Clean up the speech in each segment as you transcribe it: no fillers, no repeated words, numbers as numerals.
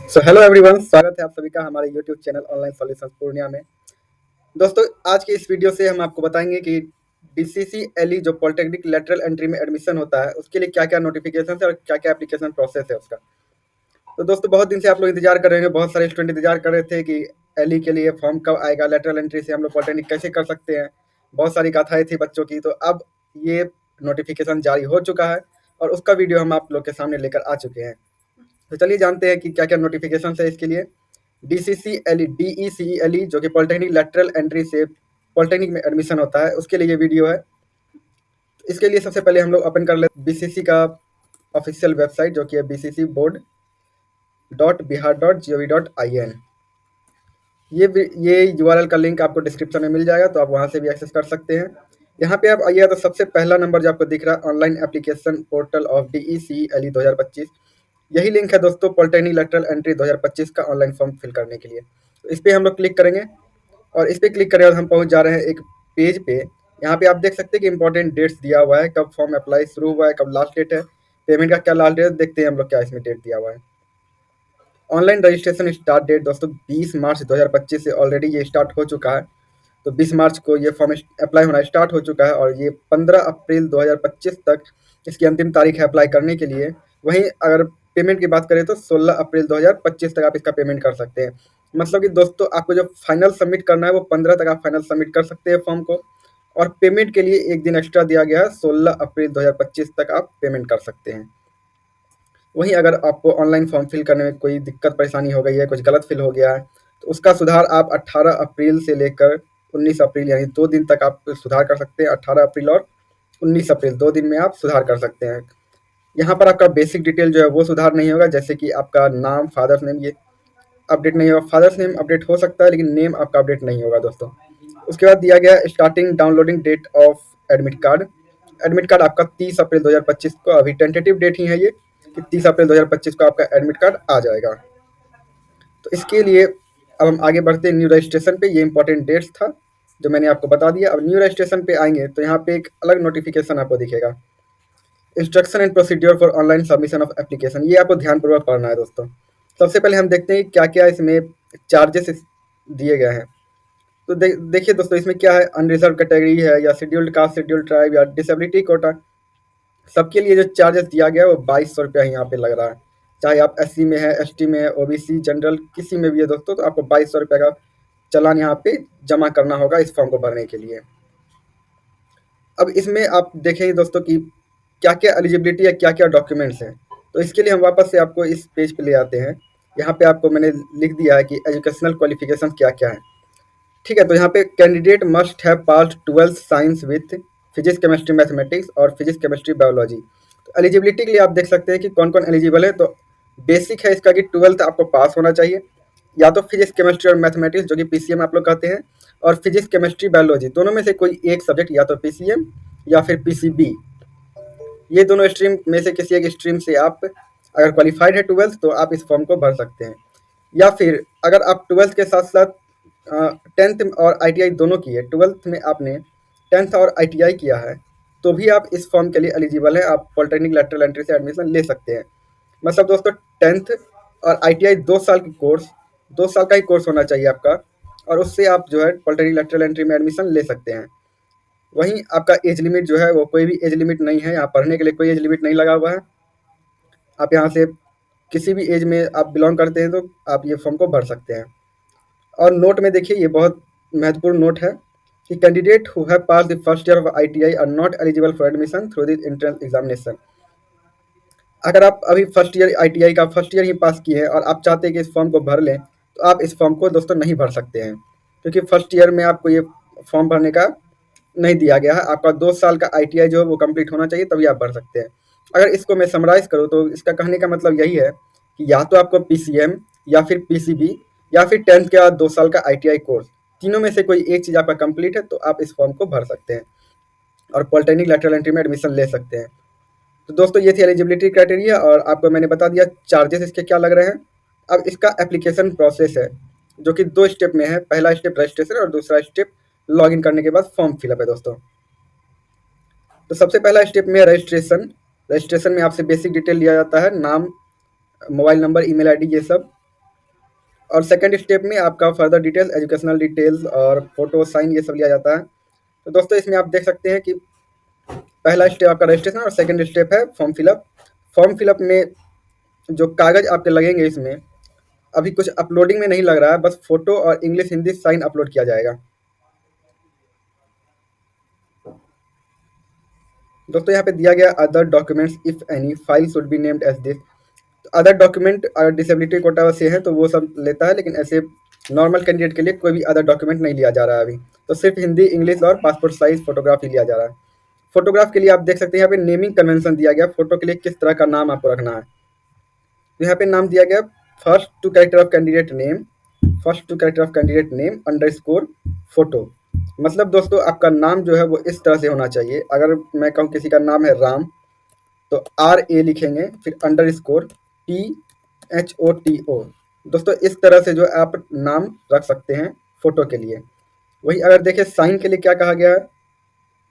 So hello everyone, स्वागत है आप सभी का हमारे YouTube channel online solutions Purnia में। दोस्तों, आज की इस वीडियो से हम आपको बताएंगे कि बीसीसीएलई जो पॉलिटेक्निक लेटरल एंट्री में एडमिशन होता है उसके लिए क्या क्या नोटिफिकेशन है और क्या क्या एप्लीकेशन प्रोसेस है उसका। तो दोस्तों, बहुत दिन से आप लोग इंतजार कर रहे हैं, बहुत सारे स्टूडेंट इंतजार कर रहे थे कि एलई के लिए फॉर्म कब आएगा, लेटरल एंट्री से हम लोग पॉलिटेक्निक कैसे कर सकते हैं। बहुत सारी गाथाएं थी बच्चों की, तो अब ये नोटिफिकेशन जारी हो चुका है और उसका वीडियो हम आप लोग के सामने लेकर आ चुके हैं। तो चलिए जानते हैं कि क्या क्या नोटिफिकेशन है इसके लिए। DECELE जो कि पॉलिटेक्निक लेटरल एंट्री से पॉलिटेक्निक में एडमिशन होता है उसके लिए ये वीडियो है। तो इसके लिए सबसे पहले हम लोग ओपन कर लेते बीसीसी का ऑफिशियल वेबसाइट जो कि है bccboard.bihar.gov.in। ये यूआरएल का लिंक आपको डिस्क्रिप्शन में मिल जाएगा, तो आप वहाँ से भी एक्सेस कर सकते हैं। यहाँ पे आप आइए तो सबसे पहला नंबर जो आपको दिख रहा है, online application portal of DECELE 2025, यही लिंक है दोस्तों पॉलिटेक्निक लेटरल एंट्री 2025 का ऑनलाइन फॉर्म फिल करने के लिए। तो इस पर हम लोग क्लिक करेंगे और इस पर क्लिक करें और हम पहुंच जा रहे हैं एक पेज पे। यहाँ पे आप देख सकते हैं कि इंपॉर्टेंट डेट्स दिया हुआ है, कब फॉर्म अप्लाई शुरू हुआ है, कब लास्ट डेट है, पेमेंट का क्या लास्ट डेट, देखते हैं हम लोग क्या इसमें डेट दिया हुआ है। ऑनलाइन रजिस्ट्रेशन स्टार्ट डेट दोस्तों 20 मार्च 2025 से ऑलरेडी ये स्टार्ट हो चुका है। तो 20 मार्च को ये फॉर्म अप्लाई होना स्टार्ट हो चुका है और ये 15 अप्रैल 2025 तक इसकी अंतिम तारीख है अप्लाई करने के लिए। वहीं अगर पेमेंट की बात करें तो 16 अप्रैल 2025 तक आप इसका पेमेंट कर सकते हैं। मतलब कि दोस्तों, आपको जो फाइनल सबमिट करना है वो 15 तक आप फाइनल सबमिट कर सकते हैं फॉर्म को, और पेमेंट के लिए एक दिन एक्स्ट्रा दिया गया है, 16 अप्रैल 2025 तक आप पेमेंट कर सकते हैं। वहीं अगर आपको ऑनलाइन फॉर्म फिल करने में कोई दिक्कत परेशानी हो गई है, कुछ गलत फिल हो गया है, तो उसका सुधार आप 18 अप्रैल से लेकर 19 अप्रैल यानी 2 दिन तक आप सुधार कर सकते हैं। 18 अप्रैल और 19 अप्रैल 2 दिन में आप सुधार कर सकते हैं। यहाँ पर आपका बेसिक डिटेल जो है वो सुधार नहीं होगा, जैसे कि आपका नाम, फादर्स नेम, ये अपडेट नहीं होगा। फादर्स नेम अपडेट हो सकता है लेकिन नेम आपका अपडेट नहीं होगा दोस्तों। उसके बाद दिया गया starting downloading date of admit card. Admit card आपका 30 अप्रैल 2025 को, अभी टेंटेटिव डेट ही है ये कि 30 अप्रैल 2025 को आपका एडमिट कार्ड आ जाएगा। तो इसके लिए अब हम आगे बढ़ते हैं न्यू रजिस्ट्रेशन पे। ये इंपॉर्टेंट डेट्स था जो मैंने आपको बता दिया। अब न्यू रजिस्ट्रेशन पे आएंगे तो यहाँ पे एक अलग नोटिफिकेशन आपको दिखेगा, instruction and procedure for online submission of application. ये आपको ध्यानपूर्वक पढ़ना है दोस्तों। सबसे पहले हम देखते हैं क्या क्या इसमें चार्जेस दिए गए हैं। तो देखिए दोस्तों, इसमें क्या है, अनरिजर्व कैटेगरी है या शेड्यूल्ड कास्ट, शेड्यूल्ड ट्राइब या डिसेबिलिटी कोटा, सबके लिए जो चार्जेस दिया गया है वो 2200 रुपया यहाँ पे लग रहा है। चाहे आप SC में है, ST में है, OBC, जनरल, किसी में भी है दोस्तों, तो आपको 2200 रुपया का चालान यहाँ पे जमा करना होगा इस फॉर्म को भरने के लिए। अब इसमें आप देखेंगे दोस्तों कि क्या क्या एलिजिबिलिटी है, क्या क्या डॉक्यूमेंट्स हैं। तो इसके लिए हम वापस से आपको इस पेज पे ले आते हैं। यहाँ पे आपको मैंने लिख दिया है कि एजुकेशनल क्वालिफिकेशन क्या क्या है। ठीक है, तो यहाँ पे candidate must have passed 12th science with physics, chemistry, mathematics और फिजिक्स, केमिस्ट्री, बायोलॉजी। तो एलिजिबिलिटी के लिए आप देख सकते हैं कि कौन कौन एलिजिबल है। तो बेसिक है इसका कि 12th आपको पास होना चाहिए, या तो फिजिक्स, केमिस्ट्री और मैथमेटिक्स जो कि PCM आप लोग कहते हैं, और फिजिक्स, केमिस्ट्री, बायोलॉजी दोनों में से कोई एक सब्जेक्ट, या तो PCM या फिर PCB, ये दोनों स्ट्रीम में से किसी एक स्ट्रीम से आप अगर क्वालिफाइड है 12th तो आप इस फॉर्म को भर सकते हैं। या फिर अगर आप 12th के साथ साथ 10th और ITI दोनों किए, 12th में आपने 10th और ITI किया है, तो भी आप इस फॉर्म के लिए एलिजिबल हैं। आप पॉलिटेक्निक लेटरल एंट्री से एडमिशन ले सकते हैं। मतलब दोस्तों, 10th और ITI 2 साल की कोर्स, 2 साल का ही कोर्स होना चाहिए आपका, और उससे आप जो है पॉलिटेक्निक लेटरल एंट्री में एडमिशन ले सकते हैं। वहीं आपका एज लिमिट जो है वो कोई भी एज लिमिट नहीं है, यहाँ पढ़ने के लिए कोई एज लिमिट नहीं लगा हुआ है। आप यहाँ से किसी भी एज में आप बिलोंग करते हैं तो आप ये फॉर्म को भर सकते हैं। और नोट में देखिए, ये बहुत महत्वपूर्ण नोट है कि candidate who have pass the first year of ITI are not eligible for admission through this entrance examination. अगर आप अभी फर्स्ट ईयर ITI का फर्स्ट ईयर ही पास किए हैं और आप चाहते हैं कि इस फॉर्म को भर लें, तो आप इस फॉर्म को दोस्तों नहीं भर सकते हैं, क्योंकि फर्स्ट ईयर में आपको ये फॉर्म भरने का नहीं दिया गया है। आपका 2 साल का ITI जो है वो कंप्लीट होना चाहिए, तभी आप भर सकते हैं। अगर इसको मैं समराइज़ करूँ तो इसका कहने का मतलब यही है कि या तो आपको PCM या फिर PCB या फिर 10th के बाद 2 साल का ITI कोर्स, तीनों में से कोई एक चीज़ आपका कंप्लीट है तो आप इस फॉर्म को भर सकते हैं और पॉलिटेक्निक लेटरल एंट्री में एडमिशन ले सकते हैं। तो दोस्तों, ये थी एलिजिबिलिटी क्राइटेरिया और आपको मैंने बता दिया चार्जेस इसके क्या लग रहे हैं। अब इसका एप्लीकेशन प्रोसेस है जो कि 2 स्टेप में है। पहला स्टेप रजिस्ट्रेशन और दूसरा स्टेप लॉगिन करने के बाद फॉर्म फिलअप है दोस्तों। तो सबसे पहला स्टेप में रजिस्ट्रेशन। रजिस्ट्रेशन में आपसे बेसिक डिटेल लिया जाता है, नाम, मोबाइल नंबर, ईमेल ID, ये सब। और सेकंड स्टेप में आपका फर्दर डिटेल्स, एजुकेशनल डिटेल्स और फोटो साइन ये सब लिया जाता है। तो दोस्तों इसमें आप देख सकते हैं कि पहला स्टेप आपका रजिस्ट्रेशन और सेकंड स्टेप है फॉर्म फिलअप। फॉर्म फिलअप में जो कागज़ आपके लगेंगे, इसमें अभी कुछ अपलोडिंग में नहीं लग रहा है, बस फोटो और इंग्लिश हिंदी साइन अपलोड किया जाएगा। दोस्तों यहाँ पे दिया गया other documents if any file should be named as this. Other document अगर डिसेबिलिटी कोटा से है तो वो सब लेता है, लेकिन ऐसे नॉर्मल कैंडिडेट के लिए कोई भी अदर डॉक्यूमेंट नहीं लिया जा रहा है अभी। तो सिर्फ हिंदी, इंग्लिश और पासपोर्ट साइज फोटोग्राफ ही लिया जा रहा है। फोटोग्राफ के लिए आप देख सकते हैं यहाँ पे नेमिंग कन्वेंशन दिया गया, फोटो के लिए किस तरह का नाम आपको रखना है। तो यहाँ पे नाम दिया गया first two character of candidate name, first two character of candidate name underscore photo. मतलब दोस्तों आपका नाम जो है वो इस तरह से होना चाहिए। अगर मैं कहूँ किसी का नाम है राम, तो RA लिखेंगे, फिर अंडरस्कोर THOTO। दोस्तों इस तरह से जो आप नाम रख सकते हैं फोटो के लिए। वही अगर देखें साइन के लिए क्या कहा गया है,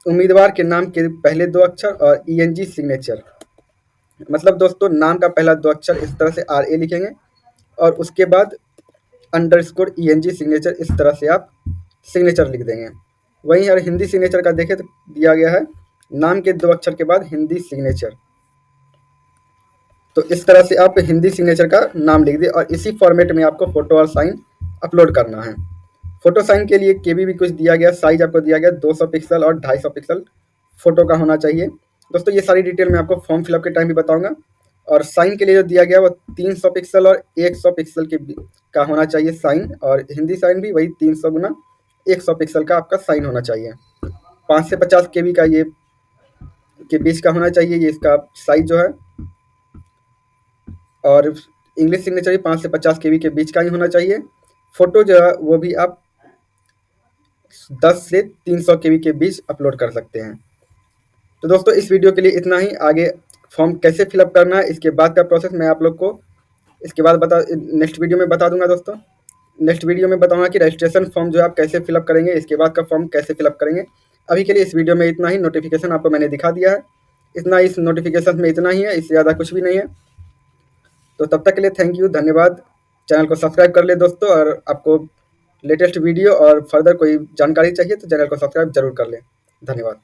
उम्मीदवार के नाम के पहले 2 अक्षर और ENG सिग्नेचर। मतलब दोस्तों नाम का पहला 2 अक्षर इस तरह से RA लिखेंगे और उसके बाद अंडरस्कोर ENG सिग्नेचर, इस तरह से आप सिग्नेचर लिख देंगे। वहीं अगर हिंदी सिग्नेचर का देखें तो दिया गया है नाम के 2 अक्षर के बाद हिंदी सिग्नेचर। तो इस तरह से आप हिंदी सिग्नेचर का नाम लिख दें और इसी फॉर्मेट में आपको फोटो और साइन अपलोड करना है। फोटो साइन के लिए केबी भी कुछ दिया गया, साइज आपको दिया गया 200 पिक्सल और 250 पिक्सल फोटो का होना चाहिए। दोस्तों ये सारी डिटेल मैं आपको फॉर्म फिलअप के टाइम भी बताऊंगा। और साइन के लिए जो दिया गया वो 300 पिक्सल और 100 पिक्सल का होना चाहिए साइन, और हिंदी साइन भी वही 300 गुना 100 पिक्सल का आपका साइन होना चाहिए। 5 से 50 केबी का ये के बीच का होना चाहिए ये इसका साइज जो है। और इंग्लिश सिग्नेचर भी 5 से 50 केबी के बीच का ही होना चाहिए। फोटो जो है वो भी आप 10 से 300 केबी के बीच अपलोड कर सकते हैं। तो दोस्तों इस वीडियो के लिए इतना ही। आगे फॉर्म कैसे फिलअप करना है इसके बाद का प्रोसेस मैं आप लोग को इसके बाद नेक्स्ट वीडियो में बता दूंगा। दोस्तों नेक्स्ट वीडियो में बताऊंगा कि रजिस्ट्रेशन फॉर्म जो है आप कैसे फिलअप करेंगे, इसके बाद का फॉर्म कैसे फिलअप करेंगे। अभी के लिए इस वीडियो में इतना ही। नोटिफिकेशन आपको मैंने दिखा दिया है, इतना इस नोटिफिकेशन में इतना ही है, इससे ज़्यादा कुछ भी नहीं है। तो तब तक के लिए थैंक यू, धन्यवाद। चैनल को सब्सक्राइब कर ले दोस्तों, और आपको लेटेस्ट वीडियो और फर्दर कोई जानकारी चाहिए तो चैनल को सब्सक्राइब जरूर कर लें। धन्यवाद।